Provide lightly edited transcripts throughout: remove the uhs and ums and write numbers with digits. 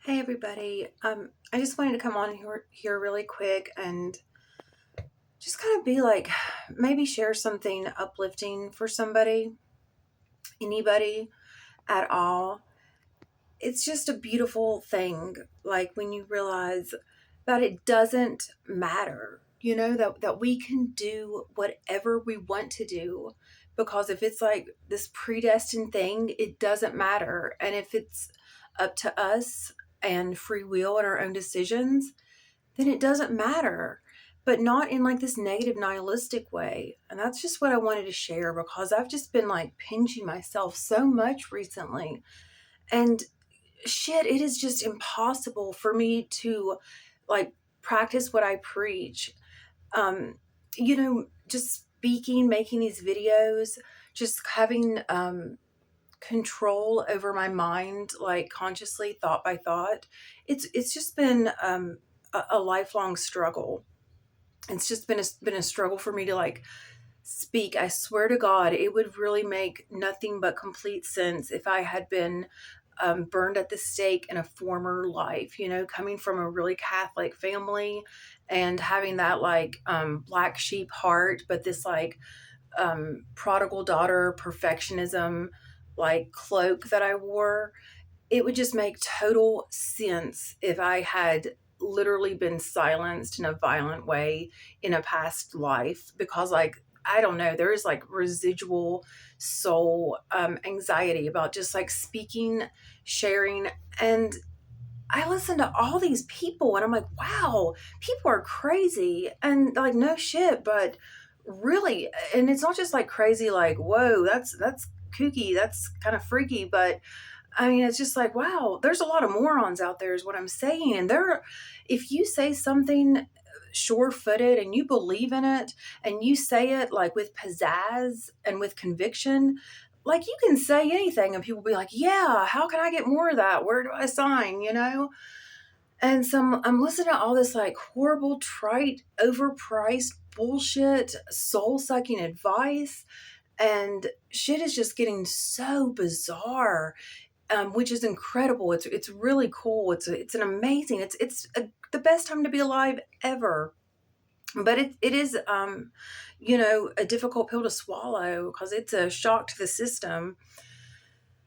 Hey everybody. I just wanted to come on here really quick and just kind of be like, maybe share something uplifting for somebody, anybody at all. It's just a beautiful thing, like when you realize that it doesn't matter, that we can do whatever we want to do. Because if it's like this predestined thing, it doesn't matter. And if it's up to us and free will and our own decisions, then it doesn't matter, but not in like this negative nihilistic way. And that's just what I wanted to share because I've just been like pinching myself so much recently. And shit, it is just impossible for me to like practice what I preach. Um, just speaking, making these videos, just having control over my mind, like consciously, thought by thought. It's just been a lifelong struggle. It's just been a struggle for me to like speak. I swear to God, it would really make nothing but complete sense if I had been burned at the stake in a former life, coming from a really Catholic family and having that like black sheep heart, but this like prodigal daughter perfectionism like cloak that I wore. It would just make total sense if I had literally been silenced in a violent way in a past life because like I don't know, there is like residual soul anxiety about just like speaking, sharing. And I listen to all these people and I'm like, wow, people are crazy. And like, no shit, but really, and it's not just like crazy, like, whoa, that's kooky, that's kind of freaky, but I mean, it's just like, wow, there's a lot of morons out there, is what I'm saying. And if you say something sure footed and you believe in it and you say it like with pizzazz and with conviction, like you can say anything and people be like, yeah, how can I get more of that? Where do I sign? And so I'm listening to all this like horrible, trite, overpriced bullshit, soul sucking advice. And shit is just getting so bizarre, which is incredible. It's really cool. It's an amazing. The best time to be alive ever. But it is a difficult pill to swallow because it's a shock to the system.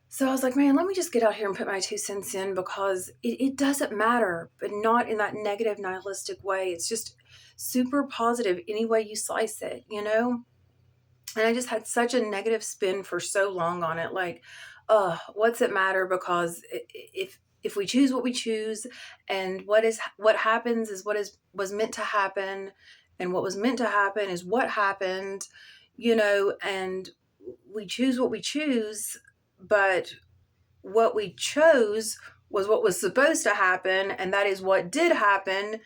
So I was like, man, let me just get out here and put my 2 cents in because it doesn't matter, but not in that negative nihilistic way. It's just super positive any way you slice it. And I just had such a negative spin for so long on it. Like, what's it matter? Because if we choose what we choose, and what happens is was meant to happen, and what was meant to happen is what happened. And we choose what we choose, but what we chose was what was supposed to happen, and that is what did happen.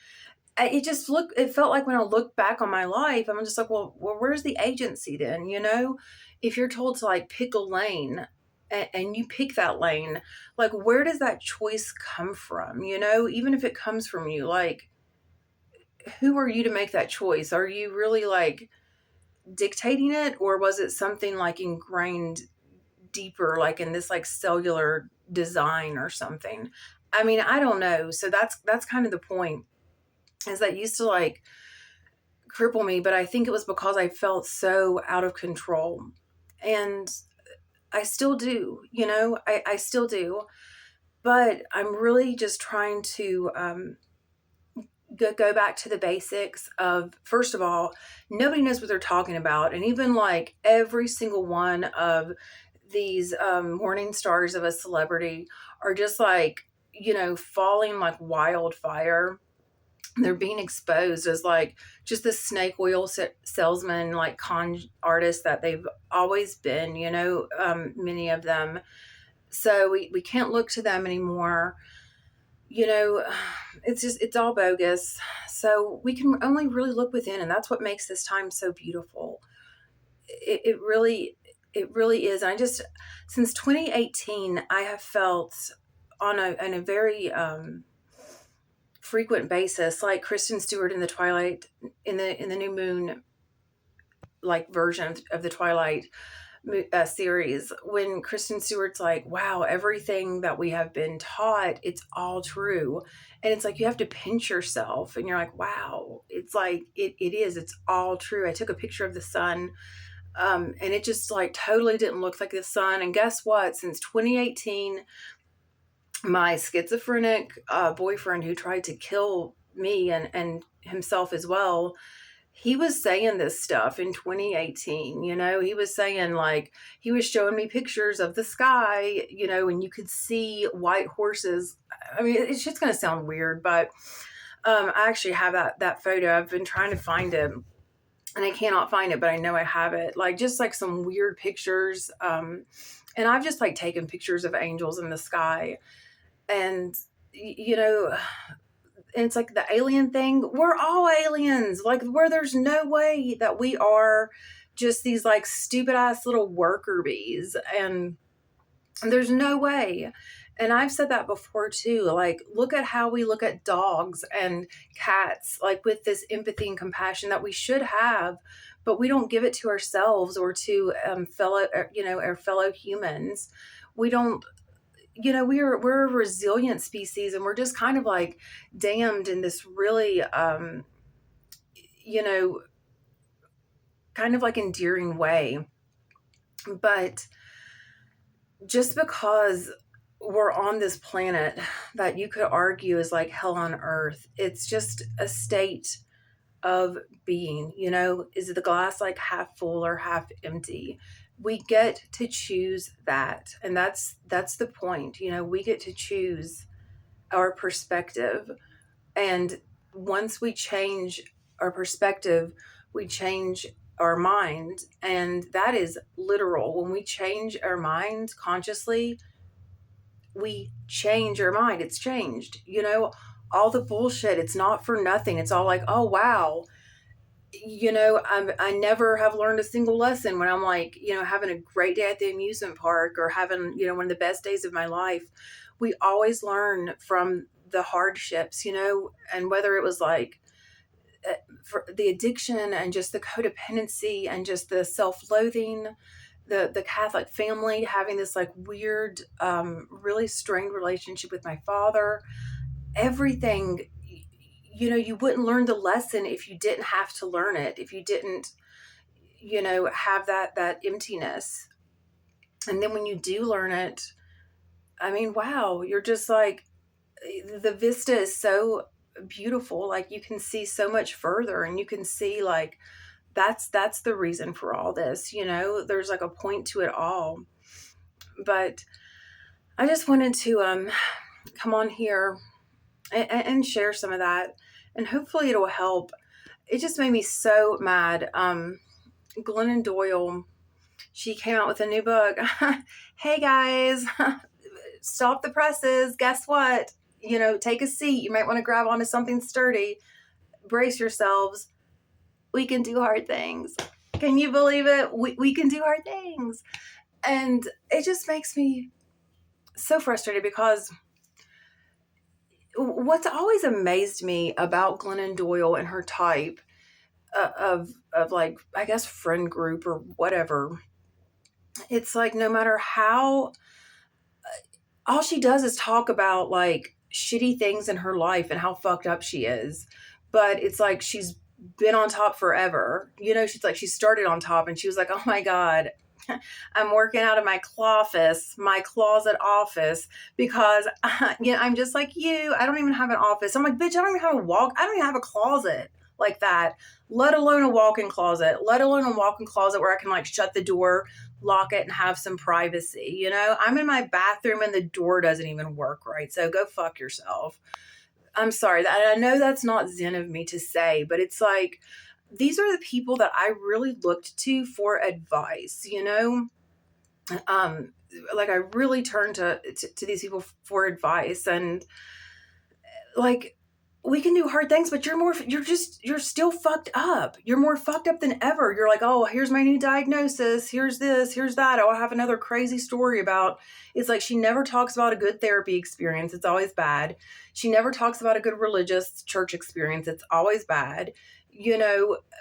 It felt like when I look back on my life, I'm just like, well, where's the agency then? If you're told to like pick a lane and you pick that lane, like where does that choice come from? Even if it comes from you, like who are you to make that choice? Are you really like dictating it, or was it something like ingrained deeper, like in this like cellular design or something? I mean, I don't know. So that's kind of the point, is that used to like cripple me, but I think it was because I felt so out of control. And I still do, I still do. But I'm really just trying to go back to the basics of, first of all, nobody knows what they're talking about. And even like every single one of these morning stars of a celebrity are just like, falling like wildfire. They're being exposed as like just the snake oil salesman, like con artists that they've always been, many of them. So we can't look to them anymore. you know it's all bogus. So we can only really look within, and that's what makes this time so beautiful. It really is. And I just, since 2018, I have felt on a very frequent basis, like Kristen Stewart in the Twilight, in the New Moon like version of the Twilight. series, when Kristen Stewart's like, wow, everything that we have been taught, it's all true. And it's like, you have to pinch yourself and you're like, wow, it's like, it is, it's all true. I took a picture of the sun, and it just like totally didn't look like the sun. And guess what? Since 2018, my schizophrenic boyfriend who tried to kill me and himself as well, he was saying this stuff in 2018. He was saying, like, he was showing me pictures of the sky, and you could see white horses. I mean, it's just going to sound weird, but I actually have that photo. I've been trying to find it and I cannot find it, but I know I have it. Like, just like some weird pictures. And I've just like taken pictures of angels in the sky. And, and it's like the alien thing. We're all aliens. Like, where there's no way that we are just these like stupid ass little worker bees. And there's no way. And I've said that before too. Like, look at how we look at dogs and cats, like with this empathy and compassion that we should have, but we don't give it to ourselves or to our fellow humans. We don't. We're a resilient species, and we're just kind of like damned in this really, kind of like endearing way. But just because we're on this planet that you could argue is like hell on earth, it's just a state of being. Is the glass like half full or half empty? We get to choose that, and that's the point. We get to choose our perspective, and once we change our perspective, we change our mind. And that is literal. When we change our mind consciously, we change our mind. It's changed. All the bullshit, it's not for nothing. It's all like, oh wow, I never have learned a single lesson when I'm like, having a great day at the amusement park or having, one of the best days of my life. We always learn from the hardships, and whether it was like for the addiction and just the codependency and just the self-loathing, the Catholic family, having this like weird, really strained relationship with my father, everything. You wouldn't learn the lesson if you didn't have to learn it, if you didn't, have that emptiness. And then when you do learn it, I mean, wow, you're just like, the vista is so beautiful. Like, you can see so much further, and you can see like, that's the reason for all this, there's like a point to it all. But I just wanted to come on here and share some of that, and hopefully it'll help. It just made me so mad. Glennon Doyle, she came out with a new book. Hey guys, stop the presses. Guess what? Take a seat. You might want to grab onto something sturdy. Brace yourselves. We can do hard things. Can you believe it? We can do hard things. And it just makes me so frustrated, because what's always amazed me about Glennon Doyle and her type of like, I guess, friend group or whatever, it's like, no matter how, all she does is talk about like shitty things in her life and how fucked up she is. But it's like she's been on top forever. She's like, she started on top and she was like, oh my God, I'm working out of my closet office, because I'm just like you. I don't even have an office. I'm like, bitch, I don't even have I don't even have a closet like that, let alone a walk-in closet, where I can like shut the door, lock it, and have some privacy. I'm in my bathroom and the door doesn't even work right. So go fuck yourself. I'm sorry. I know that's not zen of me to say, but it's like, these are the people that I really looked to for advice, like I really turned to these people for advice. And like, we can do hard things, but you're still fucked up. You're more fucked up than ever. You're like, oh, here's my new diagnosis. Here's this, here's that. Oh, I have another crazy story about, it's like, she never talks about a good therapy experience. It's always bad. She never talks about a good religious church experience. It's always bad,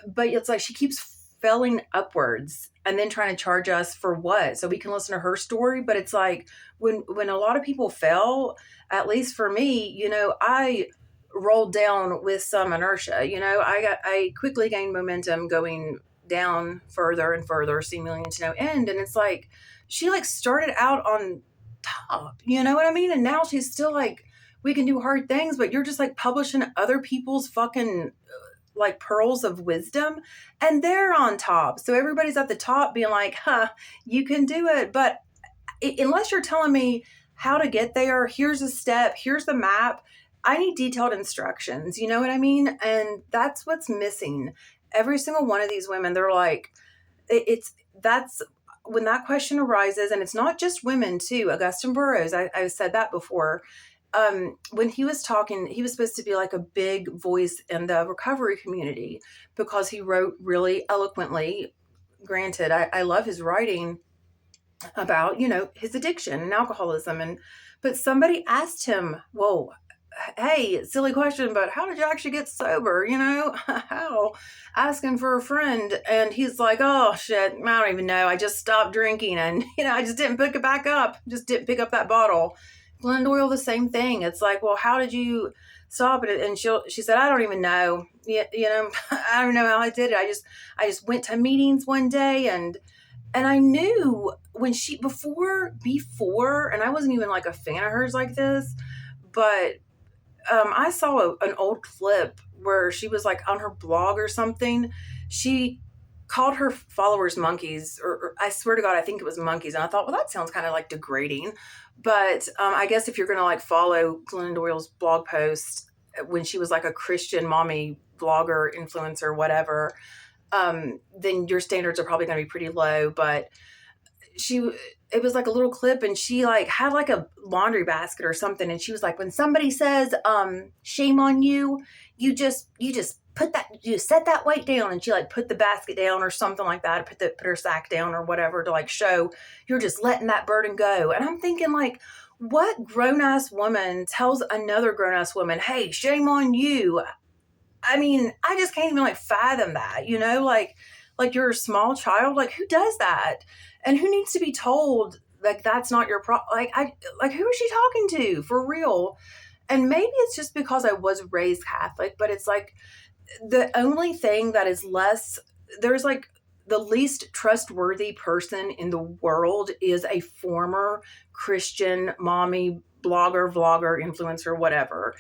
but it's like, she keeps failing upwards and then trying to charge us for what? So we can listen to her story. But it's like when a lot of people fail, at least for me, I rolled down with some inertia. I quickly gained momentum going down further and further, seemingly to no end. And it's like she like started out on top, you know what I mean? And now she's still like, we can do hard things, but you're just like publishing other people's fucking like pearls of wisdom, and they're on top. So everybody's at the top being like, you can do it. But unless you're telling me how to get there, here's a step, here's the map. I need detailed instructions. You know what I mean? And that's what's missing. Every single one of these women, they're like, that's when that question arises, and it's not just women too. Augustine Burroughs, I've said that before. When he was talking, he was supposed to be like a big voice in the recovery community because he wrote really eloquently. Granted, I love his writing about, his addiction and alcoholism. But somebody asked him, whoa, hey, silly question, but how did you actually get sober? How? Asking for a friend. And he's like, oh shit, I don't even know. I just stopped drinking and, I just didn't pick it back up. Just didn't pick up that bottle. Glenn Doyle, the same thing. It's like, well, how did you stop it? And she said, I don't even know. I don't know how I did it. I just went to meetings one day and I knew when before, and I wasn't even like a fan of hers like this, but I saw an old clip where she was like on her blog or something. She called her followers monkeys, or I swear to God, I think it was monkeys. And I thought, well, that sounds kind of like degrading. But I guess if you're going to like follow Glennon Doyle's blog post when she was like a Christian mommy blogger, influencer, whatever, then your standards are probably going to be pretty low. But it was like a little clip, and she like had like a laundry basket or something, and she was like, when somebody says shame on you, you just you set that weight down, and she like put the basket down or something like that, put her sack down or whatever to like show you're just letting that burden go. And I'm thinking, like, what grown-ass woman tells another grown-ass woman, hey, shame on you? I mean, I just can't even like fathom that, like you're a small child. Like, who does that? And who needs to be told like that's not your problem? Like who is she talking to for real? And maybe it's just because I was raised Catholic, but it's like the only thing that is there's like the least trustworthy person in the world is a former Christian mommy, blogger, vlogger, influencer, whatever.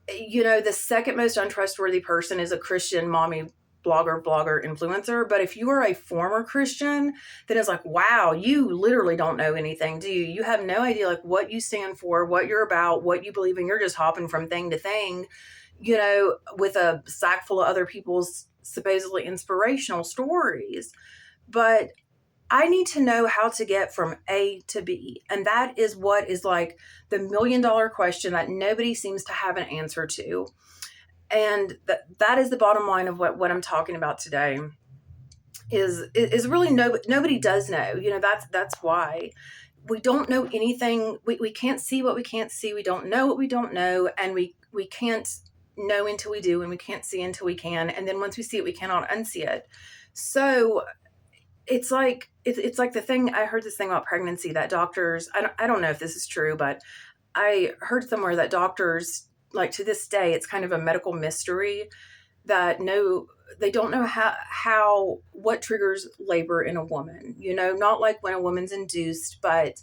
The second most untrustworthy person is a Christian mommy, blogger, influencer. But if you are a former Christian, then it's like, wow, you literally don't know anything, do you? You have no idea like what you stand for, what you're about, what you believe in. You're just hopping from thing to thing, with a sack full of other people's supposedly inspirational stories. But I need to know how to get from A to B. And that is what is like the $1 million question that nobody seems to have an answer to. And that is the bottom line of what I'm talking about today is really nobody does know. That's why we don't know anything. We can't see what we can't see. We don't know what we don't know. And we can't know until we do, and we can't see until we can. And then once we see it, we cannot unsee it. So it's like the thing, I heard this thing about pregnancy that doctors, I don't know if this is true, but I heard somewhere that doctors, like to this day, it's kind of a medical mystery that they don't know what triggers labor in a woman, not like when a woman's induced, but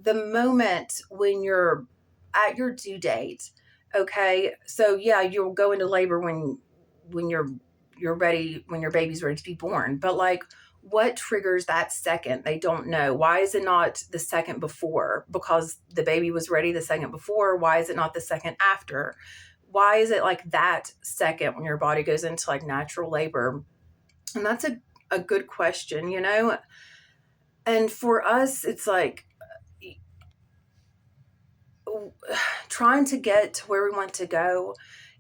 the moment when you're at your due date. Okay. So yeah, you'll go into labor when you're ready, when your baby's ready to be born. But like, what triggers that second? They don't know. Why is it not the second before? Because the baby was ready the second before. Why is it not the second after? Why is it like that second when your body goes into like natural labor? And that's a good question, And for us, it's like trying to get to where we want to go.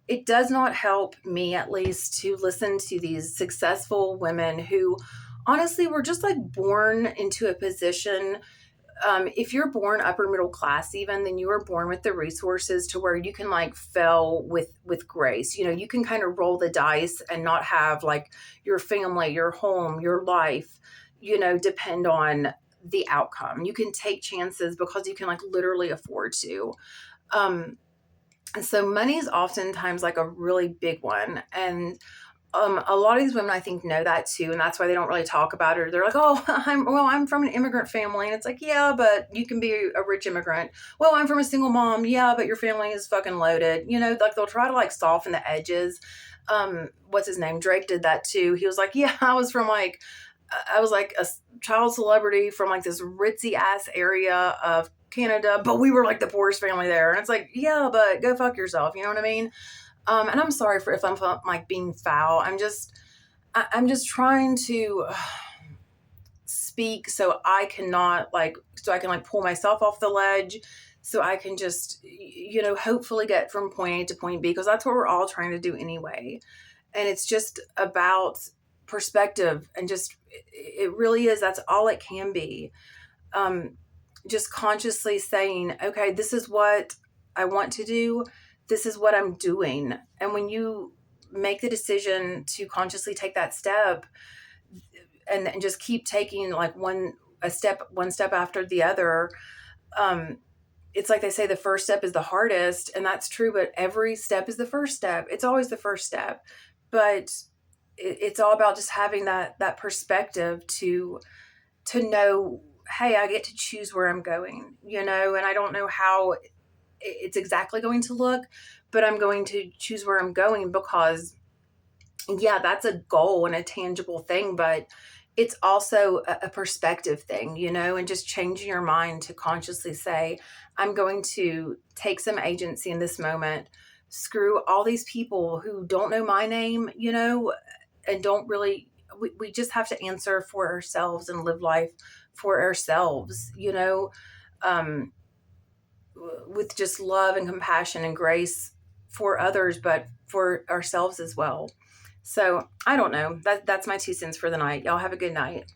It does not help me, at least, to listen to these successful women who honestly were just like born into a position if you're born upper middle class, even, then you are born with the resources to where you can like fail with grace. You know, you can kind of roll the dice and not have like your family, your home, your life, you know, depend on the outcome. You can take chances because you can like literally afford to. Um, and so money is oftentimes like a really big one. And a lot of these women, I think, know that too, and that's why they don't really talk about it. They're like, "Oh, I'm from an immigrant family," and it's like, "Yeah, but you can be a rich immigrant." "Well, I'm from a single mom." "Yeah, but your family is fucking loaded." You know, like they'll try to like soften the edges. What's his name? Drake did that too. He was like, "Yeah, I was like a child celebrity from like this ritzy ass area of Canada, but we were like the poorest family there." And it's like, "Yeah, but go fuck yourself." You know what I mean? And I'm sorry for if I'm like being foul. I'm just trying to speak so I cannot like, so I can like pull myself off the ledge, so I can just, you know, hopefully get from point A to point B, because that's what we're all trying to do anyway. And it's just about perspective, and just, it really is, that's all it can be. Um, just consciously saying, okay, this is what I want to do. This is what I'm doing. And when you make the decision to consciously take that step, and just keep taking like one step after the other, um, it's like they say, the first step is the hardest, and that's true, but every step is the first step. It's always the first step. But it's all about just having that perspective to know, hey, I get to choose where I'm going, you know, and I don't know how it's exactly going to look, but I'm going to choose where I'm going, because, yeah, that's a goal and a tangible thing, but it's also a perspective thing, you know, and just changing your mind to consciously say, I'm going to take some agency in this moment. Screw all these people who don't know my name, you know, and don't really, we just have to answer for ourselves and live life for ourselves, you know, um, with just love and compassion and grace for others, but for ourselves as well. So I don't know. That's my 2 cents for the night. Y'all have a good night.